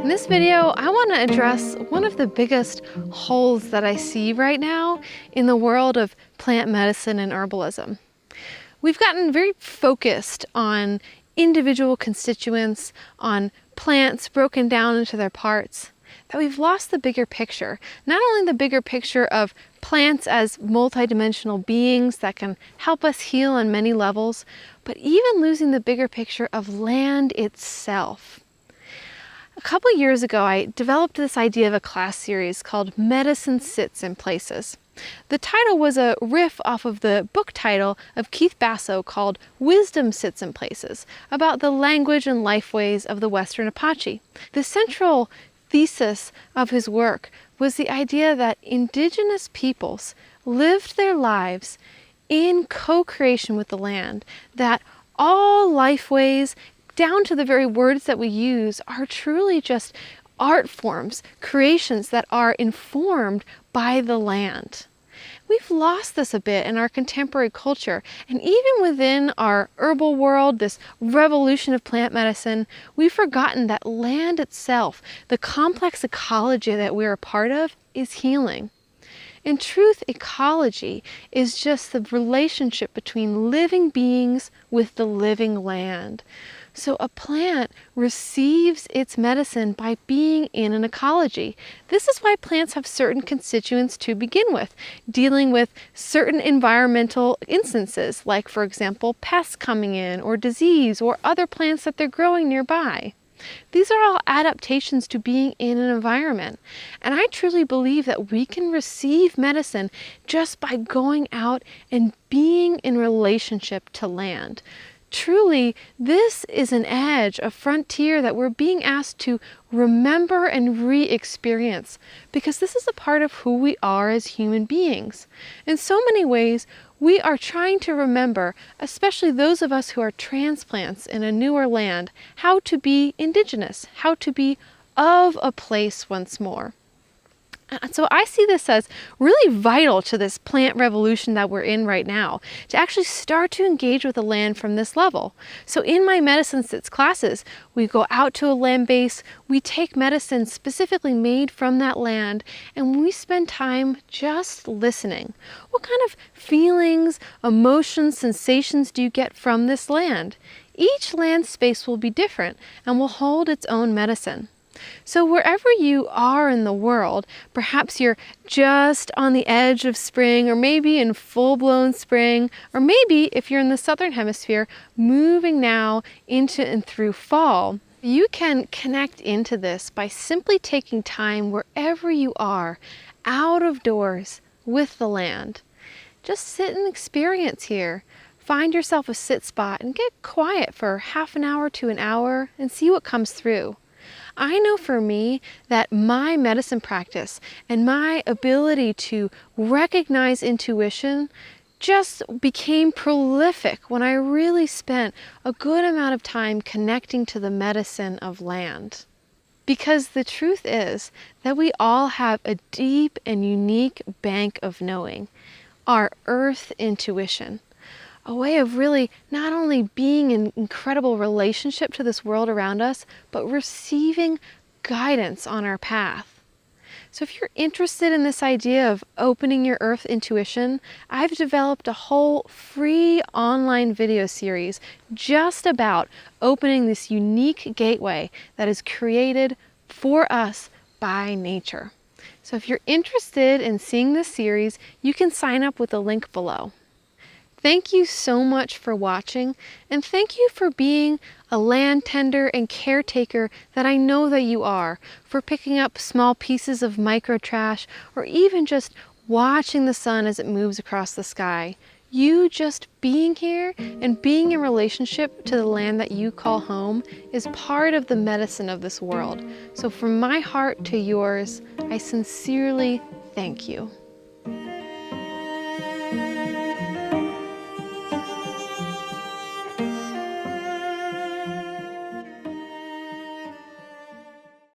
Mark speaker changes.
Speaker 1: In this video, I want to address one of the biggest holes that I see right now in the world of plant medicine and herbalism. We've gotten very focused on individual constituents, on plants broken down into their parts, that we've lost the bigger picture. Not only the bigger picture of plants as multidimensional beings that can help us heal on many levels, but even losing the bigger picture of land itself. A couple years ago, I developed this idea of a class series called Medicine Sits in Places. The title was a riff off of the book title of Keith Basso called Wisdom Sits in Places, about the language and lifeways of the Western Apache. The central thesis of his work was the idea that indigenous peoples lived their lives in co-creation with the land, that all lifeways, down to the very words that we use, are truly just art forms, creations that are informed by the land. We've lost this a bit in our contemporary culture, and even within our herbal world, this revolution of plant medicine, we've forgotten that land itself, the complex ecology that we're a part of, is healing. In truth, ecology is just the relationship between living beings with the living land. So a plant receives its medicine by being in an ecology. This is why plants have certain constituents to begin with, dealing with certain environmental instances, like for example, pests coming in, or disease, or other plants that they're growing nearby. These are all adaptations to being in an environment. And I truly believe that we can receive medicine just by going out and being in relationship to land. Truly, this is an edge, a frontier that we're being asked to remember and re-experience, because this is a part of who we are as human beings. In so many ways, we are trying to remember, especially those of us who are transplants in a newer land, how to be indigenous, how to be of a place once more. So I see this as really vital to this plant revolution that we're in right now, to actually start to engage with the land from this level. So in my Medicine Sits classes, we go out to a land base, we take medicine specifically made from that land, and we spend time just listening. What kind of feelings, emotions, sensations do you get from this land? Each land space will be different and will hold its own medicine. So wherever you are in the world, perhaps you're just on the edge of spring, or maybe in full-blown spring, or maybe if you're in the southern hemisphere, moving now into and through fall, you can connect into this by simply taking time wherever you are, out of doors with the land. Just sit and experience here. Find yourself a sit spot and get quiet for half an hour to an hour and see what comes through. I know for me that my medicine practice and my ability to recognize intuition just became prolific when I really spent a good amount of time connecting to the medicine of land. Because the truth is that we all have a deep and unique bank of knowing, our earth intuition. A way of really not only being in incredible relationship to this world around us, but receiving guidance on our path. So if you're interested in this idea of opening your earth intuition, I've developed a whole free online video series just about opening this unique gateway that is created for us by nature. So if you're interested in seeing this series, you can sign up with the link below. Thank you so much for watching, and thank you for being a land tender and caretaker that I know that you are, for picking up small pieces of micro trash, or even just watching the sun as it moves across the sky. You just being here and being in relationship to the land that you call home is part of the medicine of this world. So from my heart to yours, I sincerely thank you.